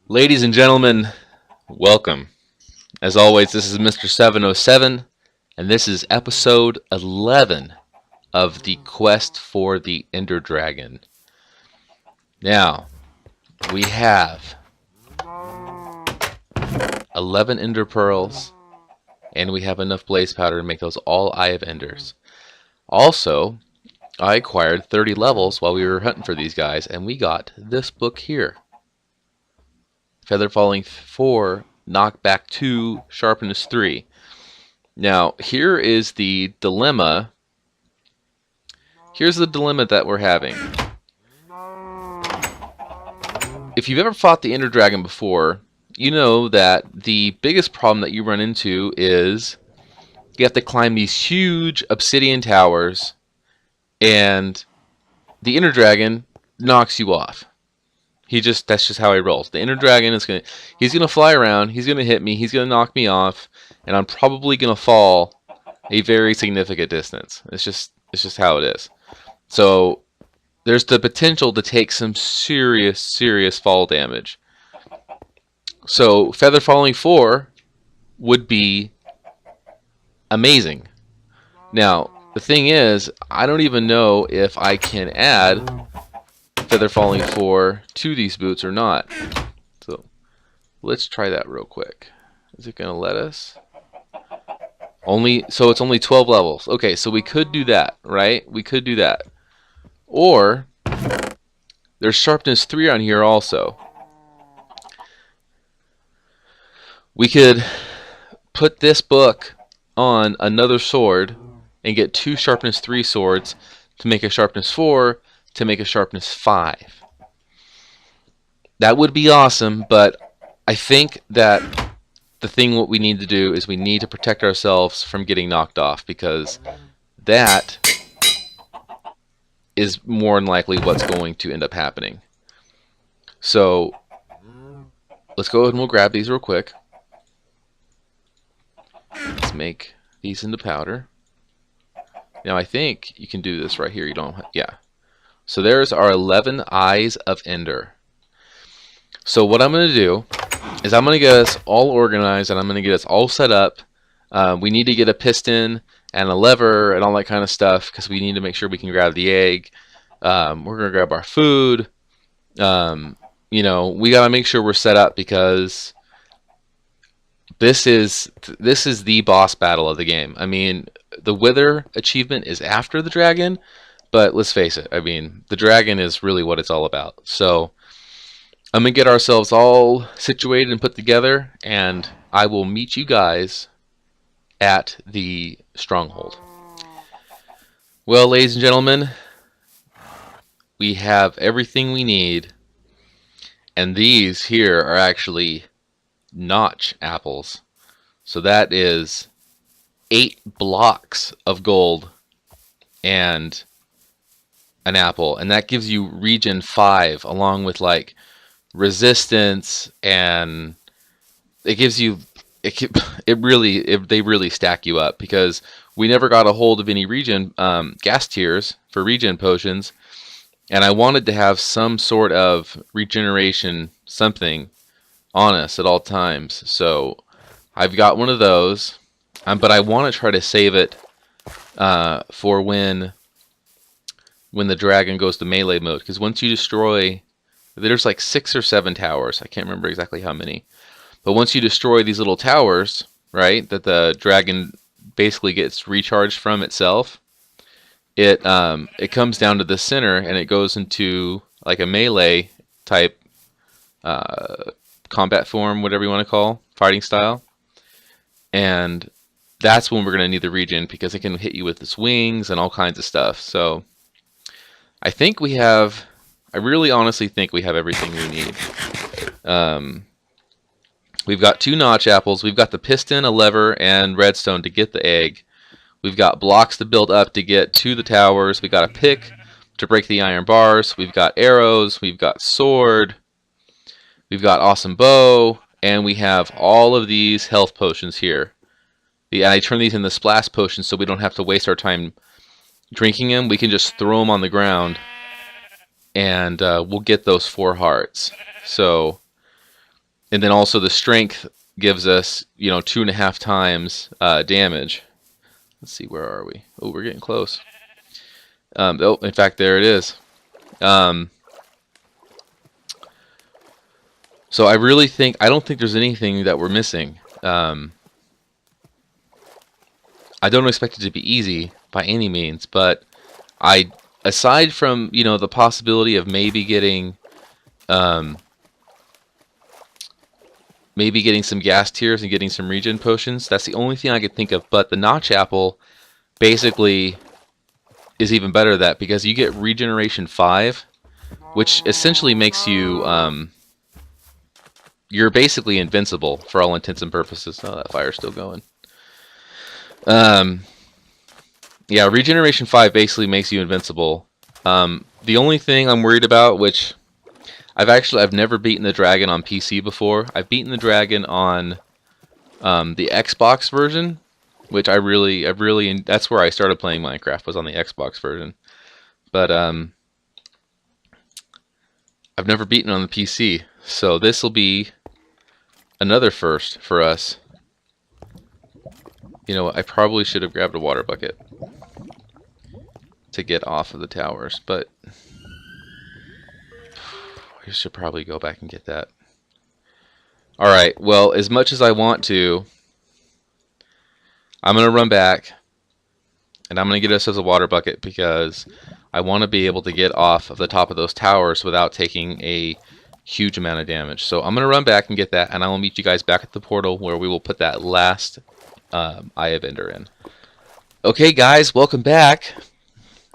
Ladies and gentlemen, welcome. As always, this is Mr. 707, and this is episode 11 of the quest for the Ender Dragon. Now, we have 11 Ender Pearls, and we have enough Blaze Powder to make those all Eye of Enders. Also, I acquired 30 levels while we were hunting for these guys, and we got this book here. Feather Falling 4, Knockback 2, Sharpness 3. Now, here is the dilemma. Here's the dilemma that we're having. If you've ever fought the Ender Dragon before, you know that the biggest problem that you run into is you have to climb these huge obsidian towers, and the Ender Dragon knocks you off. That's just how he rolls. The Ender Dragon he's gonna fly around, he's gonna hit me, he's gonna knock me off, and I'm probably gonna fall a very significant distance. It's just how it is. So there's the potential to take some serious fall damage. So Feather Falling 4 would be amazing. Now, the thing is, I don't even know if I can add Feather Falling 4 to these boots or not. So let's try that real quick. Is it going to let us? So it's only 12 levels. Okay, so we could do that, right? We could do that. Or there's Sharpness 3 on here also. We could put this book on another sword and get 2 Sharpness 3 swords to make a Sharpness 4 to make a Sharpness 5. That would be awesome, but I think that what we need to do is we need to protect ourselves from getting knocked off, because that is more than likely what's going to end up happening. So let's go ahead and we'll grab these real quick. Let's make these into powder. Now I think you can do this right here. Yeah. So there's our 11 Eyes of Ender. So what I'm going to do is I'm going to get us all organized, and I'm going to get us all set up. We need to get a piston and a lever and all that kind of stuff, because we need to make sure we can grab the egg. We're going to grab our food. We got to make sure we're set up, because this is the boss battle of the game. I mean, the Wither achievement is after the dragon, but let's face it, I mean, the dragon is really what it's all about. So I'm going to get ourselves all situated and put together, and I will meet you guys at the stronghold. Well, ladies and gentlemen, we have everything we need, and these here are actually notch apples. So that is 8 blocks of gold and an apple, and that gives you region 5 along with like resistance, and it gives you they really stack you up, because we never got a hold of any region gas tiers for regen potions, and I wanted to have some sort of regeneration something on us at all times. So I've got one of those, but I want to try to save it for when the dragon goes to melee mode, because once you destroy, there's like 6 or 7 towers, I can't remember exactly how many, but once you destroy these little towers, right, that the dragon basically gets recharged from itself, it comes down to the center, and it goes into like a melee type combat form, whatever you want to call, fighting style, and that's when we're going to need the regen, because it can hit you with its wings and all kinds of stuff. So I really honestly think we have everything we need. We've got 2 notch apples, we've got the piston, a lever, and redstone to get the egg. We've got blocks to build up to get to the towers. We got a pick to break the iron bars. We've got arrows, we've got sword, we've got awesome bow, and we have all of these health potions here. Yeah, I turn these into splash potions so we don't have to waste our time drinking them. We can just throw them on the ground, and we'll get those 4 hearts. So And then also the strength gives us, 2.5 times damage. Let's see, where are we? Oh, we're getting close. Oh, in fact, there it is. So I don't think there's anything that we're missing. I don't expect it to be easy by any means, but aside from, the possibility of maybe getting some gas tiers and getting some regen potions, that's the only thing I could think of. But the notch apple basically is even better than that, because you get regeneration 5, which essentially makes you you're basically invincible for all intents and purposes. Oh, that fire's still going. Yeah, regeneration 5 basically makes you invincible. The only thing I'm worried about, which I've never beaten the dragon on PC before. I've beaten the dragon on the Xbox version, which that's where I started playing Minecraft, was on the Xbox version. But I've never beaten on the PC, so this will be another first for us. I probably should have grabbed a water bucket to get off of the towers, but I should probably go back and get that. Alright, well, as much as I want to, I'm going to run back, and I'm going to get ourselves a water bucket, because I want to be able to get off of the top of those towers without taking a huge amount of damage. So I'm going to run back and get that, and I will meet you guys back at the portal where we will put that last Eye of Ender in. Okay, guys, welcome back.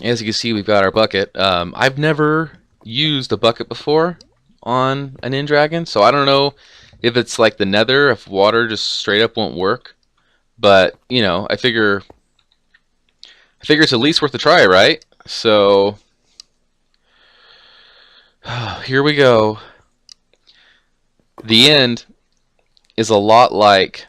As you can see, we've got our bucket. I've never used a bucket before on an end dragon, so I don't know if it's like the Nether, if water just straight up won't work. But I figure it's at least worth a try, right? So here we go. The end is a lot like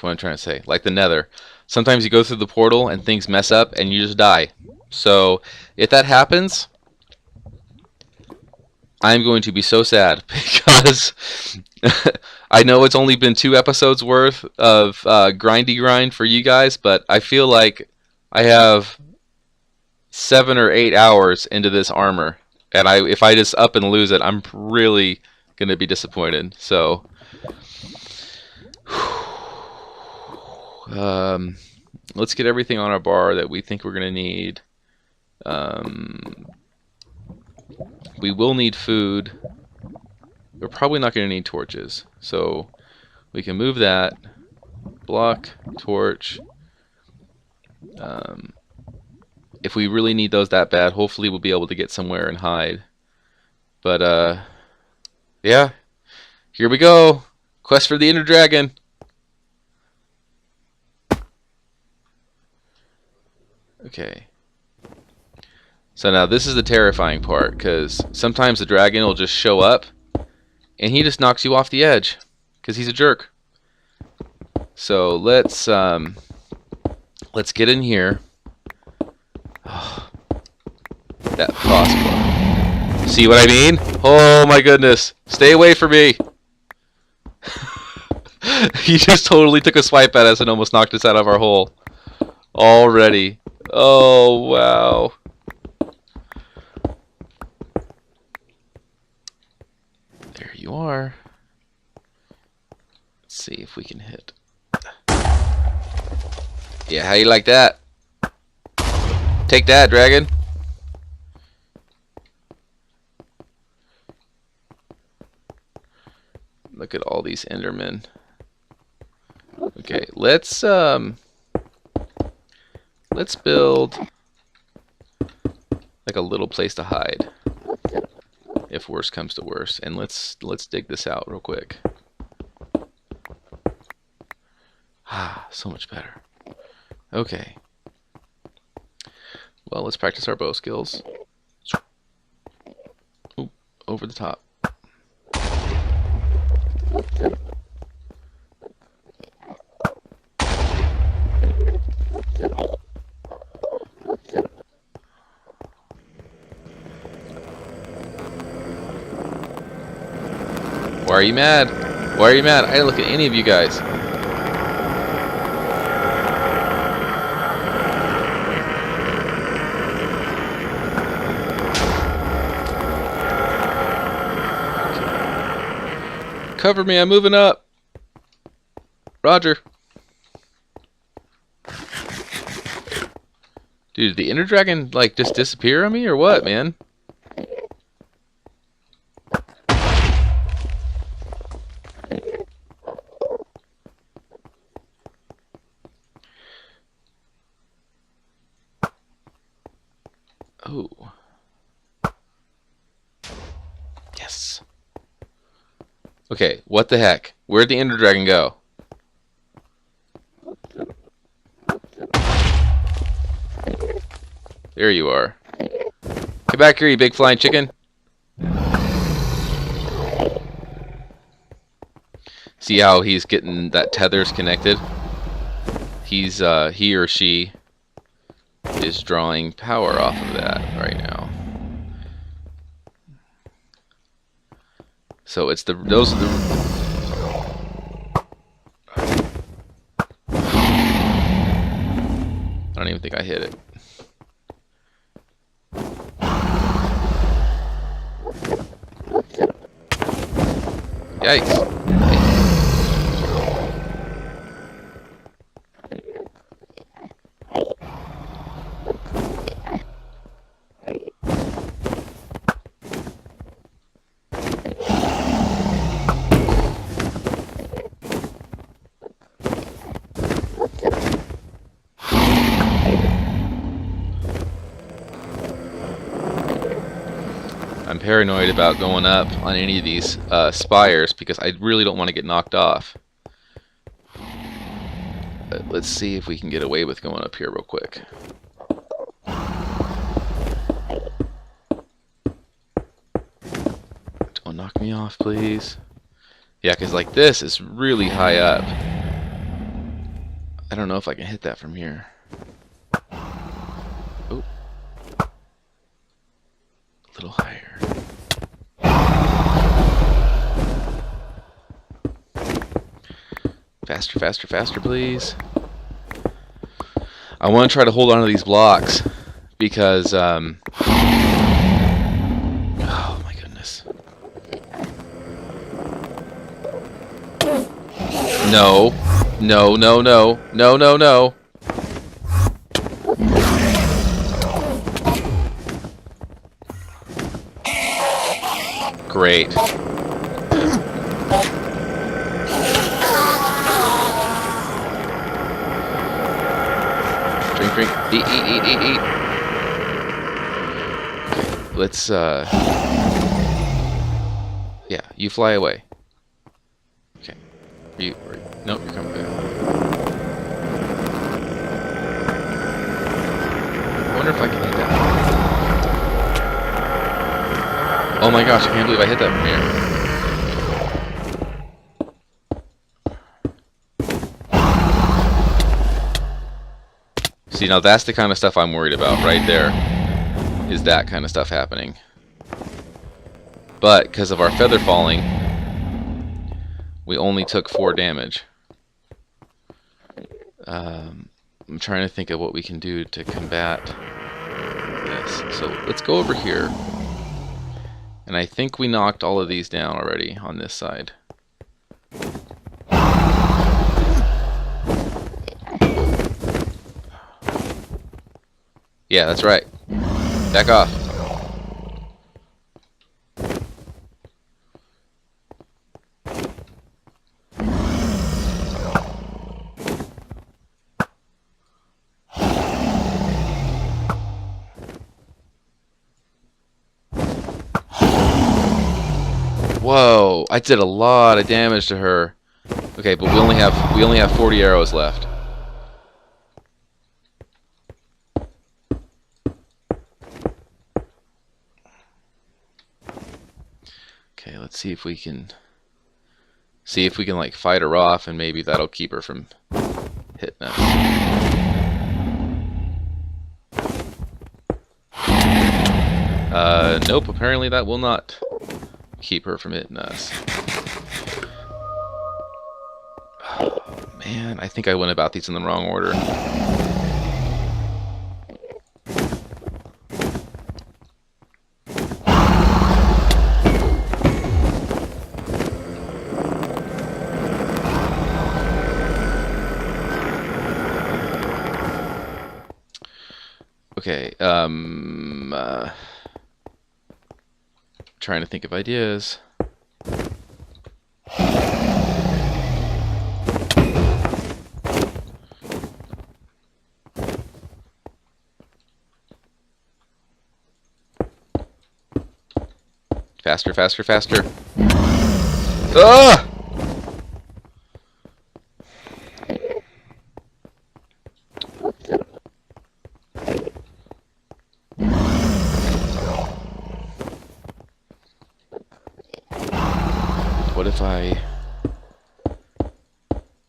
what I'm trying to say, like the Nether. Sometimes you go through the portal and things mess up and you just die. So if that happens, I'm going to be so sad, because I know it's only been 2 episodes worth of grindy grind for you guys, but I feel like I have 7 or 8 hours into this armor, and if I just up and lose it, I'm really going to be disappointed. So let's get everything on our bar that we think we're going to need. We will need food. We're probably not going to need torches, so we can move that. Block, torch. If we really need those that bad, hopefully we'll be able to get somewhere and hide. But yeah, here we go. Quest for the Ender Dragon. Okay. So now this is the terrifying part, because sometimes the dragon will just show up and he just knocks you off the edge because he's a jerk. So let's get in here. Oh, that crossbow. See what I mean? Oh my goodness. Stay away from me. He just totally took a swipe at us and almost knocked us out of our hole already. Oh wow. There you are. Let's see if we can hit. Yeah, how you like that? Take that, dragon. Look at all these Endermen. Okay, let's build like a little place to hide, if worse comes to worse, and let's dig this out real quick. Ah, so much better. Okay. Well, let's practice our bow skills. Ooh, over the top. Why are you mad? Why are you mad? I didn't look at any of you guys. Cover me, I'm moving up. Roger. Dude, did the Ender Dragon, like, just disappear on me, or what, man? Oh. Yes. Okay, what the heck? Where'd the Ender Dragon go? There you are. Come back here, you big flying chicken. See how he's getting that tether's connected? He's he or she is drawing power off of that right now. So it's those are the I don't even think I hit it. Yikes. I'm paranoid about going up on any of these spires because I really don't want to get knocked off. But let's see if we can get away with going up here real quick. Don't knock me off, please. Yeah, because like this is really high up. I don't know if I can hit that from here. Oh. A little higher. Faster, faster, faster, please. I want to try to hold on to these blocks because, oh my goodness. No, no, no, no, no, no, no. Great. Drink, drink, eat, eat, eat, eat, eat. Okay, let's, yeah, you fly away. Okay. Nope, you're coming back. I wonder if I can hit that. Oh my gosh, I can't believe I hit that from here. See, now that's the kind of stuff I'm worried about right there, is that kind of stuff happening. But because of our feather falling, we only took 4 damage. I'm trying to think of what we can do to combat this. So let's go over here. And I think we knocked all of these down already on this side. Yeah, that's right. Back off. Whoa, I did a lot of damage to her. Okay, but we only have 40 arrows left. Okay, let's see if we can like fight her off, and maybe that'll keep her from hitting us. Nope, apparently that will not keep her from hitting us. Oh, man, I think I went about these in the wrong order. Okay, trying to think of ideas. Faster, faster, faster. Ah!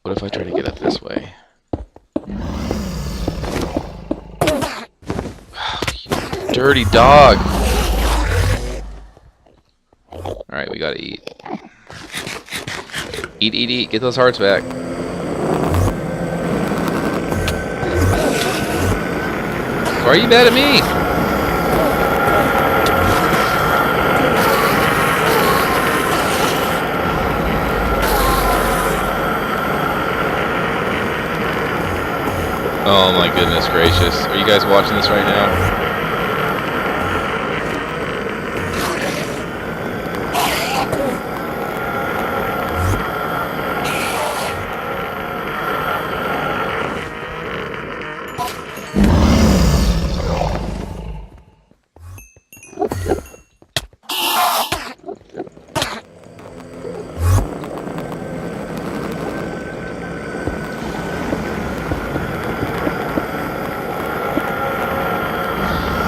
What if I try to get up this way? You dirty dog! Alright, we gotta eat. Eat, eat, eat. Get those hearts back. Why are you mad at me? Oh my goodness gracious. Are you guys watching this right now?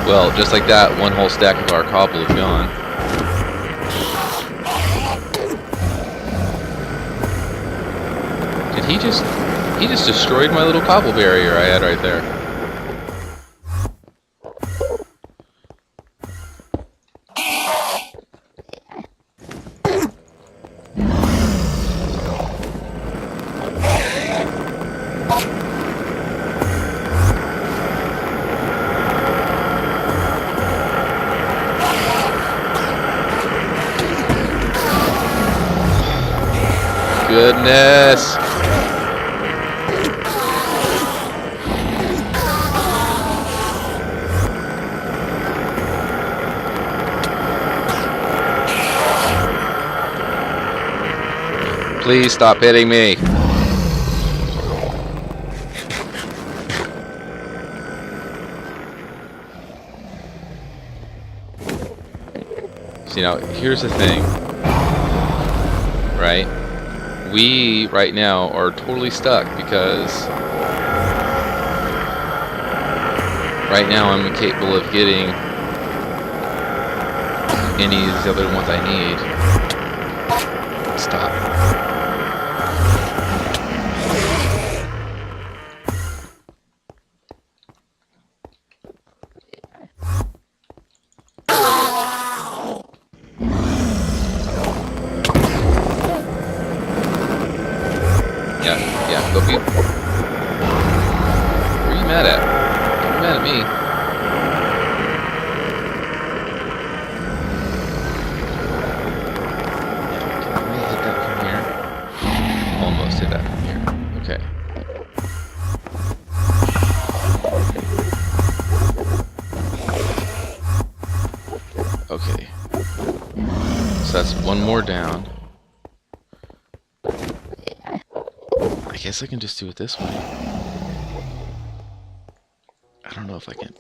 Well, just like that, one whole stack of our cobble is gone. Did he just destroyed my little cobble barrier I had right there. Goodness! Please stop hitting me. See, now here's the thing, right? We, right now, are totally stuck because right now I'm incapable of getting any of these other ones I need. Stop. Yeah, go get. Where are you mad at? You're mad at me. Can I hit that from here? Almost hit that from here. Okay. Okay. So that's one more down. I guess I can just do it this way. I don't know if I can.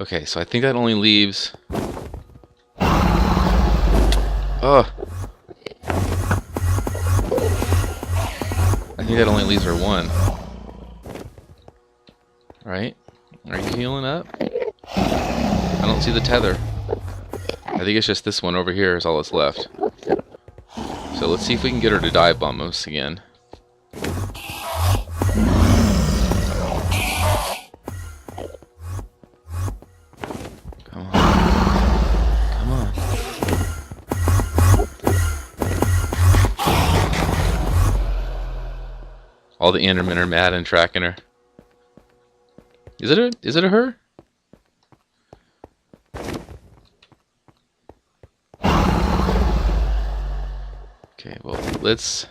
Okay, so I think that only leaves... Oh! I think that only leaves her one. Right? Are you healing up? I don't see the tether. I think it's just this one over here is all that's left. So let's see if we can get her to dive bomb us again. All the Endermen are mad and tracking her. Is it a her? Okay, well, let's...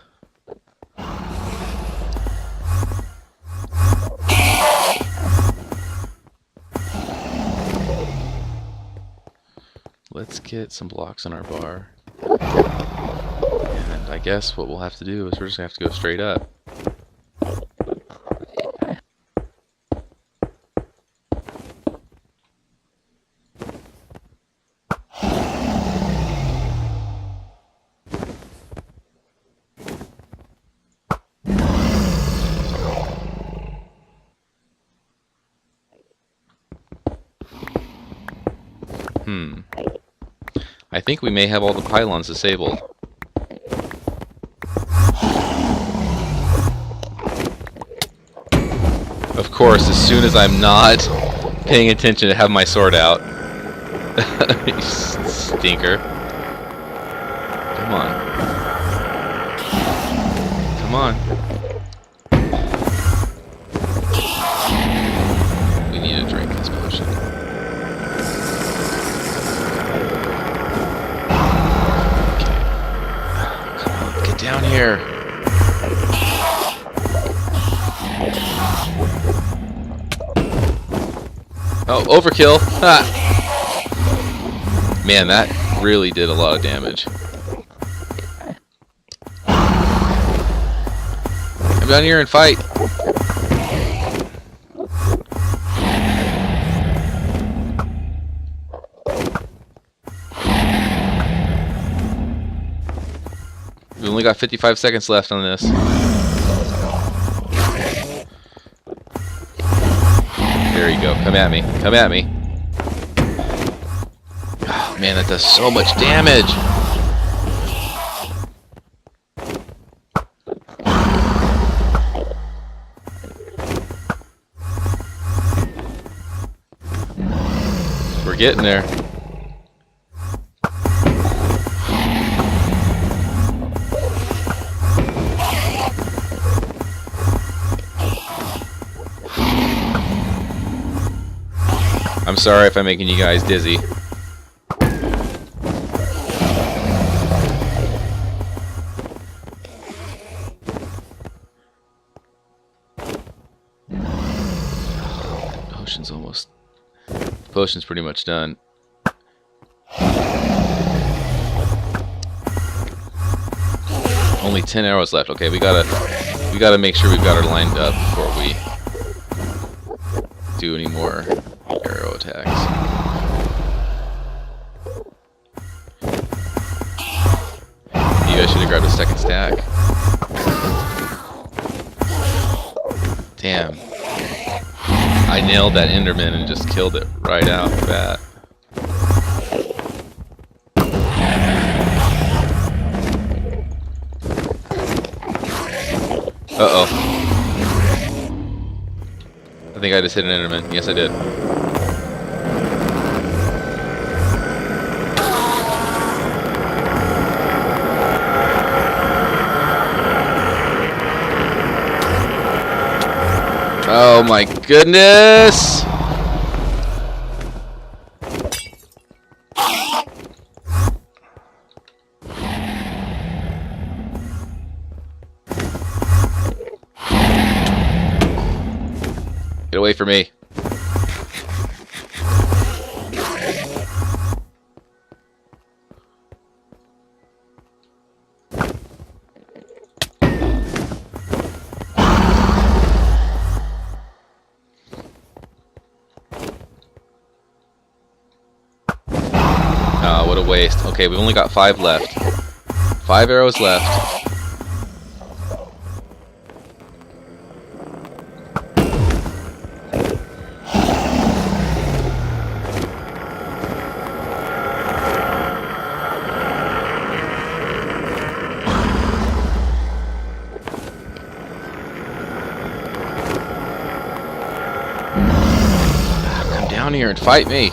Let's get some blocks on our bar. And I guess what we'll have to do is we're just going to have to go straight up. I think we may have all the pylons disabled. Of course, as soon as I'm not paying attention to have my sword out. You stinker. Come on. Come on. We need to drink this potion. Down here. Oh, overkill. Ah. Man, that really did a lot of damage. Come down here and fight. We've only got 55 seconds left on this. There you go. Come at me. Come at me. Oh, man, that does so much damage. We're getting there. I'm sorry if I'm making you guys dizzy. Potion's pretty much done. Only 10 arrows left. Okay, we gotta make sure we've got her lined up before we do any more arrow attacks. You guys should have grabbed a second stack. Damn. I nailed that Enderman and just killed it right out the bat. Uh-oh. I think I just hit an Enderman. Yes, I did. Oh my goodness! Get away from me. Oh, what a waste. Okay, we've only got 5 left. 5 arrows left. Come down here and fight me.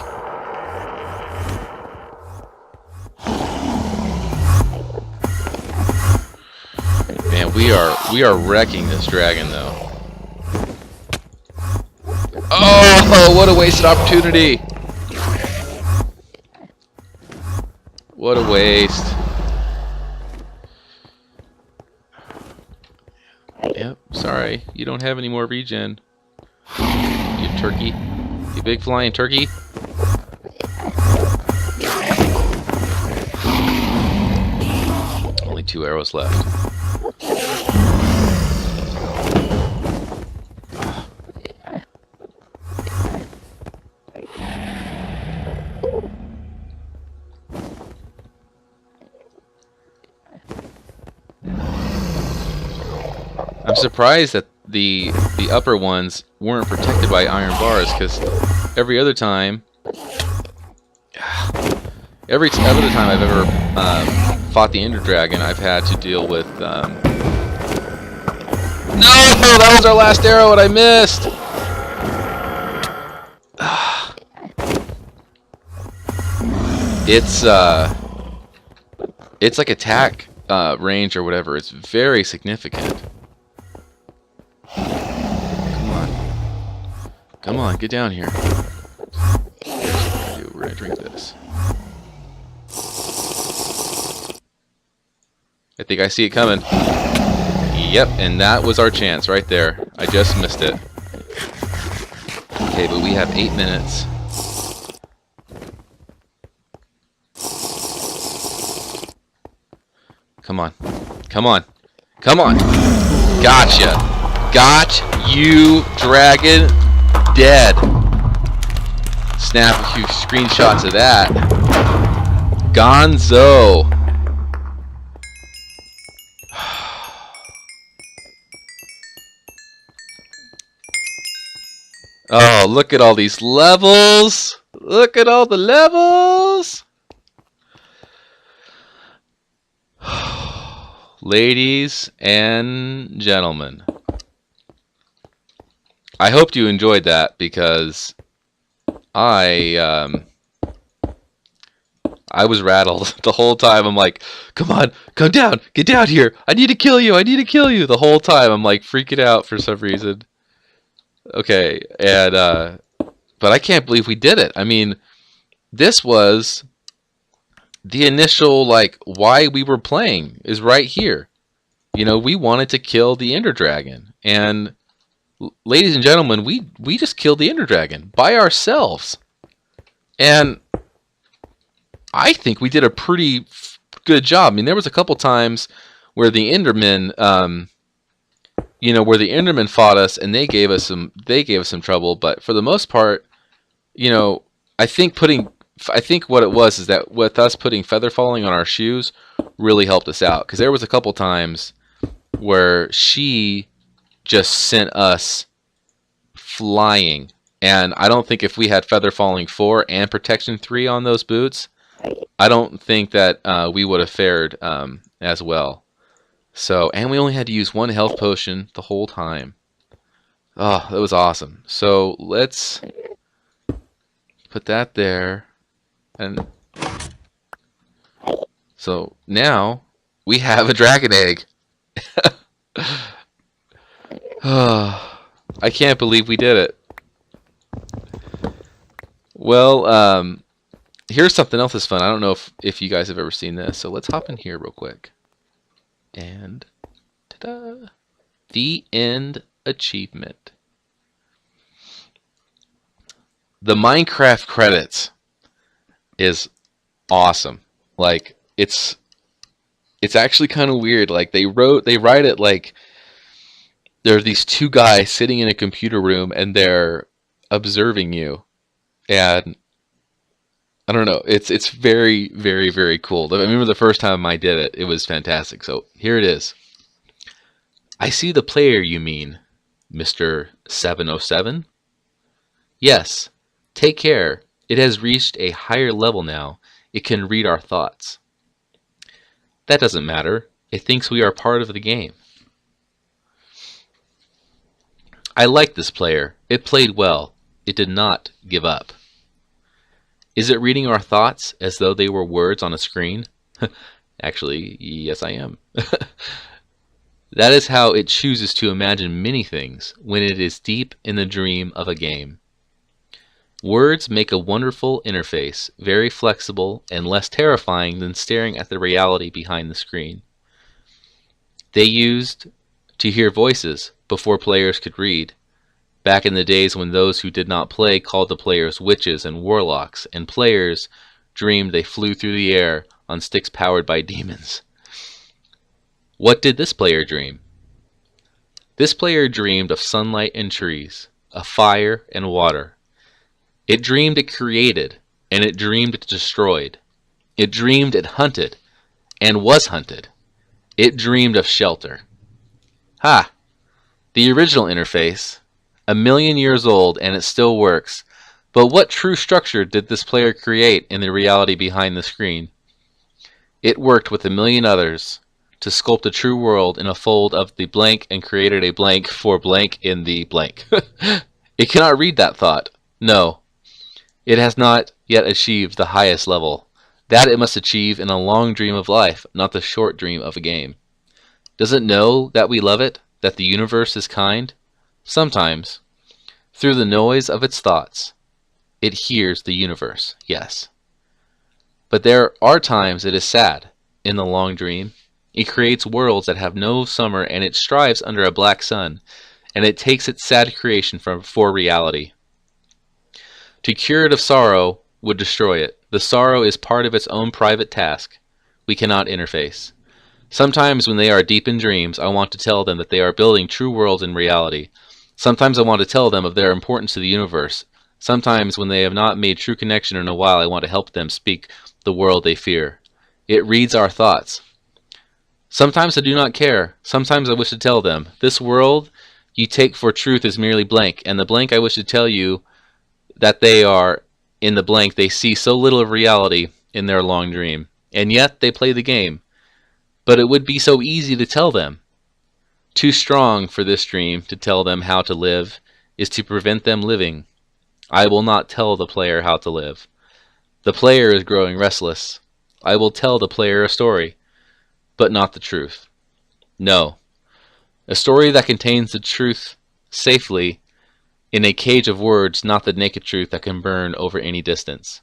We are wrecking this dragon though. Oh, what a wasted opportunity! What a waste. Yep, sorry, you don't have any more regen. You turkey. You big flying turkey. Only 2 arrows left. I'm surprised that the upper ones weren't protected by iron bars, because every other time I've ever fought the Ender Dragon, I've had to deal with no, that was our last arrow and I missed. It's like attack range or whatever. It's very significant. Come on, get down here. Here's what we're gonna do. We're gonna drink this. I think I see it coming. Yep, and that was our chance right there. I just missed it. Okay, but we have 8 minutes. Come on. Come on. Come on. Gotcha. Got you, dragon. Dead. Snap a few screenshots of that. Gonzo. Oh, look at all these levels. Look at all the levels. Ladies and gentlemen, I hoped you enjoyed that, because I was rattled the whole time. I'm like, come on, come down, get down here. I need to kill you. I need to kill you. The whole time I'm like freaking out for some reason. Okay, and but I can't believe we did it. I mean, this was the initial, like, why we were playing is right here. You know, we wanted to kill the Ender Dragon, and ladies and gentlemen, we just killed the Ender Dragon by ourselves. And I think we did a pretty good job. I mean, there was a couple times where the Endermen, you know, where the Endermen fought us and they gave us some trouble. But for the most part, you know, I think what it was is that with us putting feather falling on our shoes really helped us out, because there was a couple times where she just sent us flying, and I don't think if we had feather falling 4 and protection 3 on those boots, I don't think that we would have fared as well. So, and we only had to use 1 health potion the whole time. Oh, that was awesome. So let's put that there, and so now we have a dragon egg. I can't believe we did it. Well, here's something else that's fun. I don't know if you guys have ever seen this, so let's hop in here real quick. And ta-da! The end achievement. The Minecraft credits is awesome. Like, it's actually kind of weird. Like, they write it like there are these 2 guys sitting in a computer room and they're observing you, and I don't know, it's very, very, very cool. I remember the first time I did it, it was fantastic. So here it is. I see the player you mean, Mr. 707. Yes, take care. It has reached a higher level now. It can read our thoughts. That doesn't matter. It thinks we are part of the game. I like this player. It played well. It did not give up. Is it reading our thoughts as though they were words on a screen? Actually, yes, I am. That is how it chooses to imagine many things when it is deep in the dream of a game. Words make a wonderful interface, very flexible and less terrifying than staring at the reality behind the screen. They used to hear voices before players could read, back in the days when those who did not play called the players witches and warlocks, and players dreamed they flew through the air on sticks powered by demons. What did this player dream? This player dreamed of sunlight and trees, of fire and water. It dreamed it created, and it dreamed it destroyed. It dreamed it hunted, and was hunted. It dreamed of shelter. Ha! The original interface, 1,000,000 years old, and it still works. But what true structure did this player create in the reality behind the screen? It worked with 1,000,000 others to sculpt a true world in a fold of the blank and created a blank for blank in the blank. It cannot read that thought. No. It has not yet achieved the highest level. That it must achieve in a long dream of life, not the short dream of a game. Does it know that we love it, that the universe is kind? Sometimes. Through the noise of its thoughts, it hears the universe, yes. But there are times it is sad. In the long dream, it creates worlds that have no summer, and it strives under a black sun, and it takes its sad creation for reality. To cure it of sorrow would destroy it. The sorrow is part of its own private task. We cannot interface. Sometimes when they are deep in dreams, I want to tell them that they are building true worlds in reality. Sometimes I want to tell them of their importance to the universe. Sometimes when they have not made true connection in a while, I want to help them speak the world they fear. It reads our thoughts. Sometimes I do not care. Sometimes I wish to tell them, this world you take for truth is merely blank, and the blank I wish to tell you that they are in the blank. They see so little of reality in their long dream, and yet they play the game. But it would be so easy to tell them. Too strong for this dream to tell them how to live is to prevent them living. I will not tell the player how to live. The player is growing restless. I will tell the player a story, but not the truth. No, a story that contains the truth safely in a cage of words, not the naked truth that can burn over any distance.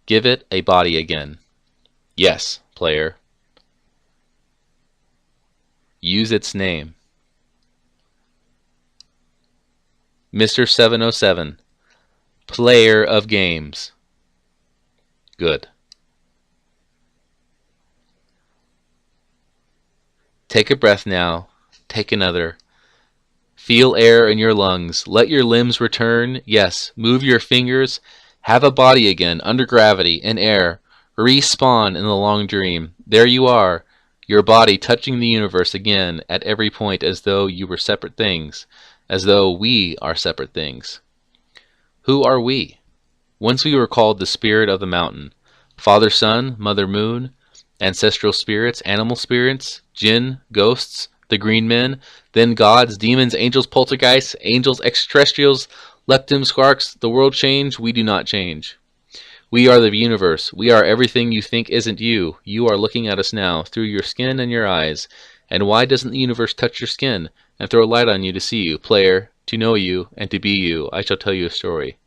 Give it a body again. Yes, player. Use its name. Mr. 707, player of games. Good. Take a breath now. Take another. Feel air in your lungs. Let your limbs return. Yes, move your fingers. Have a body again, under gravity, in air. Respawn in the long dream. There you are, your body touching the universe again at every point, as though you were separate things, as though we are separate things. Who are we? Once we were called the spirit of the mountain. Father Sun, Mother Moon, ancestral spirits, animal spirits, jinn, ghosts, the green men, then gods, demons, angels, poltergeists, angels, extraterrestrials, leptim, squarks. The world changed, we do not change. We are the universe. We are everything you think isn't you. You are looking at us now, through your skin and your eyes. And why doesn't the universe touch your skin and throw light on you to see you, player, to know you, and to be you? I shall tell you a story.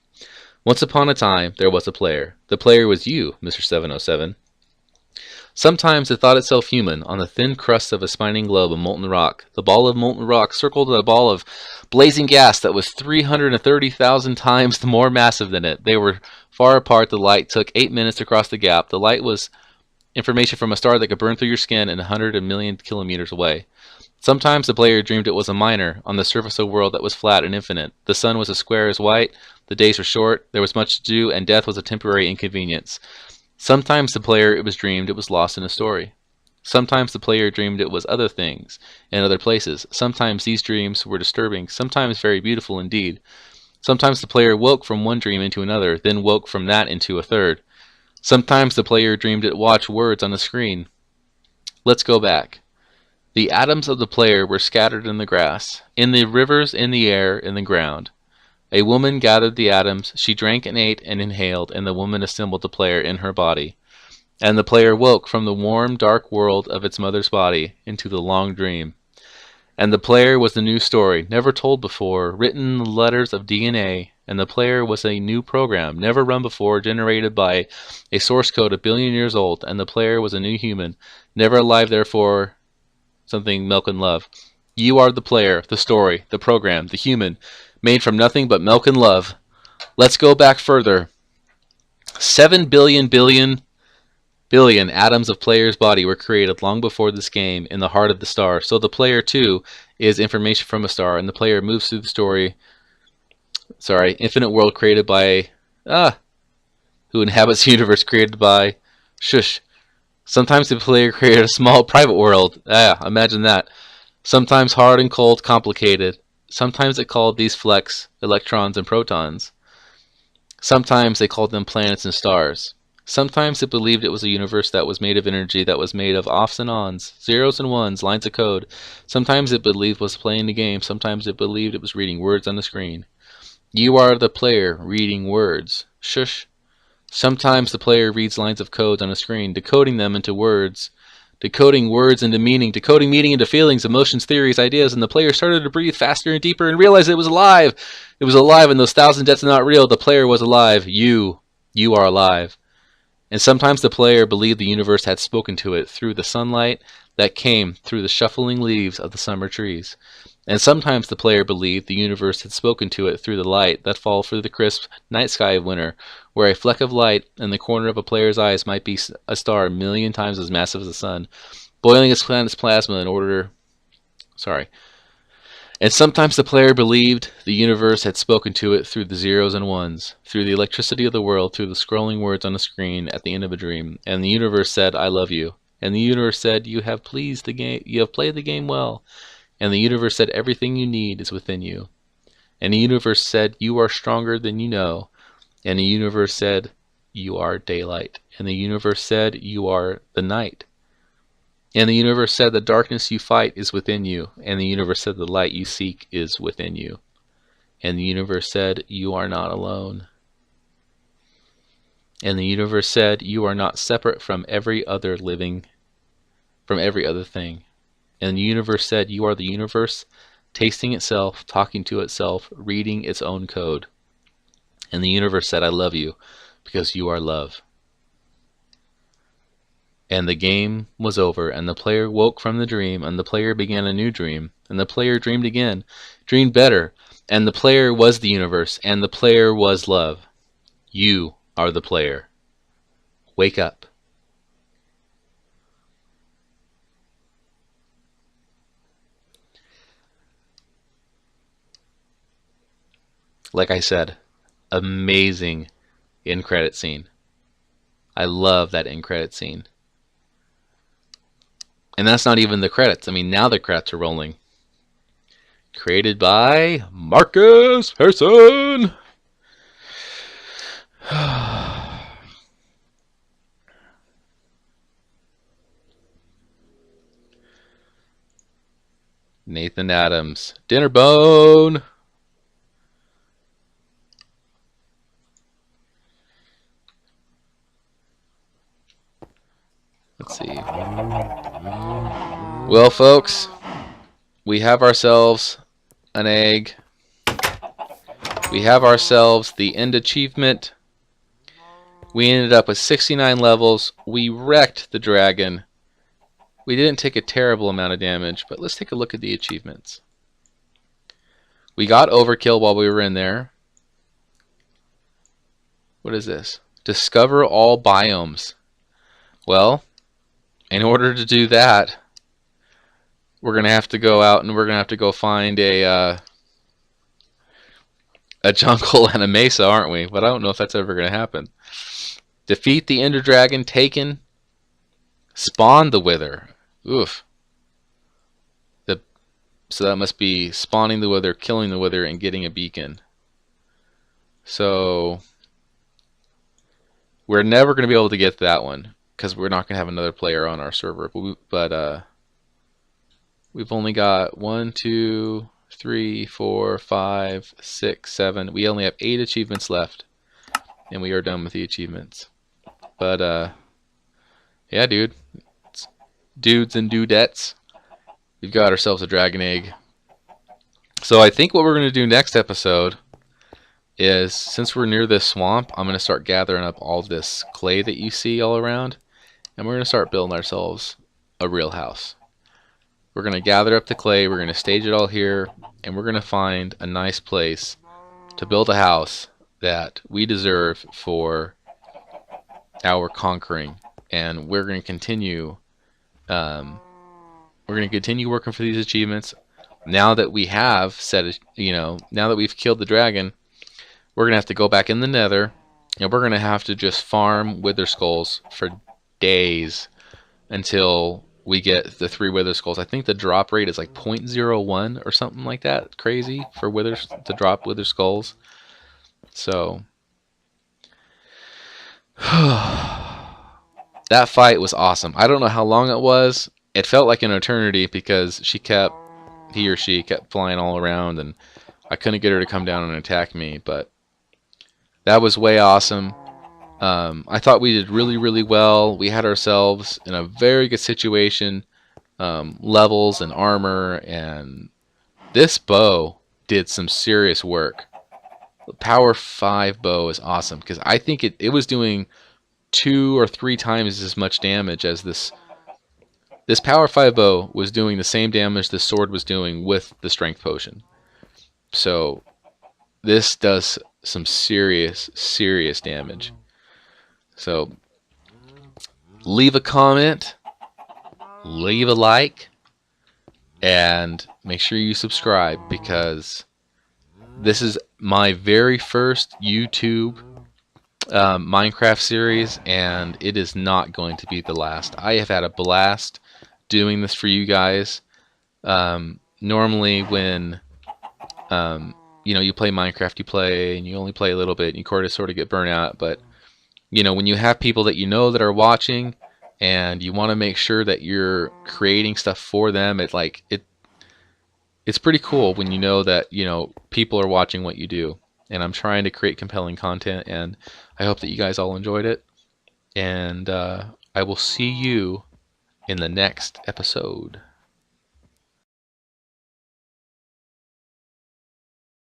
Once upon a time, there was a player. The player was you, Mr. 707. Sometimes it thought itself human, on the thin crust of a spinning globe of molten rock. The ball of molten rock circled a ball of blazing gas that was 330,000 times more massive than it. They were far apart. The light took 8 minutes to cross the gap. The light was information from a star that could burn through your skin and 100,000,000 kilometers away. Sometimes the player dreamed it was a miner on the surface of a world that was flat and infinite. The sun was as square as white, the days were short, there was much to do, and death was a temporary inconvenience. Sometimes the player it was dreamed it was lost in a story. Sometimes the player dreamed it was other things, in other places. Sometimes these dreams were disturbing, sometimes very beautiful indeed. Sometimes the player woke from one dream into another, then woke from that into a third. Sometimes the player dreamed it watched words on the screen. Let's go back. The atoms of the player were scattered in the grass, in the rivers, in the air, in the ground. A woman gathered the atoms, she drank and ate and inhaled, and the woman assembled the player in her body. And the player woke from the warm, dark world of its mother's body into the long dream. And the player was the new story, never told before, written in the letters of DNA. And the player was a new program, never run before, generated by a source code a billion years old. And the player was a new human, never alive, therefore something milk and love. You are the player, the story, the program, the human, made from nothing but milk and love. Let's go back further. 7 billion atoms of player's body were created long before this game in the heart of the star. So the player, too, is information from a star, and the player moves through the story. Infinite world created by... who inhabits the universe created by... Shush. Sometimes the player created a small private world. Imagine that. Sometimes hard and cold, complicated. Sometimes it called these flecks electrons and protons. Sometimes they called them planets and stars. Sometimes it believed it was a universe that was made of energy, that was made of offs and ons, zeros and ones, lines of code. Sometimes it believed it was playing the game. Sometimes it believed it was reading words on the screen. You are the player reading words. Shush. Sometimes the player reads lines of code on a screen, decoding them into words, decoding words into meaning, decoding meaning into feelings, emotions, theories, ideas, and the player started to breathe faster and deeper and realized it was alive. It was alive, and those thousand deaths are not real. The player was alive. You are alive. And sometimes the player believed the universe had spoken to it through the sunlight that came through the shuffling leaves of the summer trees. And sometimes the player believed the universe had spoken to it through the light that fall through the crisp night sky of winter, where a fleck of light in the corner of a player's eyes might be a star a million times as massive as the sun, boiling its planet's plasma in order... And sometimes the player believed the universe had spoken to it through the zeros and ones, through the electricity of the world, through the scrolling words on a screen at the end of a dream. And the universe said, I love you. And the universe said, you have played the game well. And the universe said, everything you need is within you. And the universe said, you are stronger than you know. And the universe said, you are daylight. And the universe said, you are the night. And the universe said, the darkness you fight is within you. And the universe said, the light you seek is within you. And the universe said, you are not alone. And the universe said, you are not separate from every other thing. And the universe said, you are the universe, tasting itself, talking to itself, reading its own code. And the universe said, I love you, because you are love. And the game was over, and the player woke from the dream, and the player began a new dream. And the player dreamed again, dreamed better, and the player was the universe, and the player was love. You are the player. Wake up. Like I said, amazing end credit scene. I love that end credit scene. And that's not even the credits. I mean, now the credits are rolling. Created by Marcus Persson. Nathan Adams. Dinner Bone. Let's see. Well, folks, we have ourselves an egg. We have ourselves the end achievement. We ended up with 69 levels. We wrecked the dragon. We didn't take a terrible amount of damage, but let's take a look at the achievements. We got overkill while we were in there. What is this? Discover all biomes. Well, in order to do that, we're going to have to go out and we're going to have to go find a jungle and a mesa, aren't we? But I don't know if that's ever going to happen. Defeat the Ender Dragon, taken. Spawn the Wither. Oof. So that must be spawning the Wither, killing the Wither, and getting a beacon. So we're never going to be able to get that one because we're not going to have another player on our server. But we've only got 1, 2, 3, 4, 5, 6, 7. We only have 8 achievements left, and we are done with the achievements. But yeah, dude, it's dudes and dudettes. we've got ourselves a dragon egg. So I think what we're going to do next episode is, since we're near this swamp, I'm going to start gathering up all this clay that you see all around, and we're going to start building ourselves a real house. We're going to gather up the clay, we're going to stage it all here, and we're going to find a nice place to build a house that we deserve for our conquering. And we're going to continue working for these achievements. Now that we have now that we've killed the dragon, we're going to have to go back in the nether, and we're going to have to just farm wither skulls for days until we get the 3 wither skulls. I think the drop rate is like 0.01 or something like that. Crazy for withers to drop wither skulls. So that fight was awesome. I don't know how long it was. It felt like an eternity because he or she kept flying all around, and I couldn't get her to come down and attack me, but that was way awesome. I thought we did really, really well. We had ourselves in a very good situation, levels and armor, and this bow did some serious work. The Power 5 bow is awesome because I think it was doing 2 or 3 times as much damage as this Power 5 bow was doing the same damage this sword was doing with the strength potion. So this does some serious damage. So leave a comment, leave a like, and make sure you subscribe, because this is my very first YouTube Minecraft series, and it is not going to be the last. I have had a blast doing this for you guys. Normally when you play Minecraft, you play and you only play a little bit and you sort of get burnt out, but when you have people that that are watching and you want to make sure that you're creating stuff for them, it's pretty cool when you know that people are watching what you do. And I'm trying to create compelling content, and I hope that you guys all enjoyed it. And I will see you in the next episode.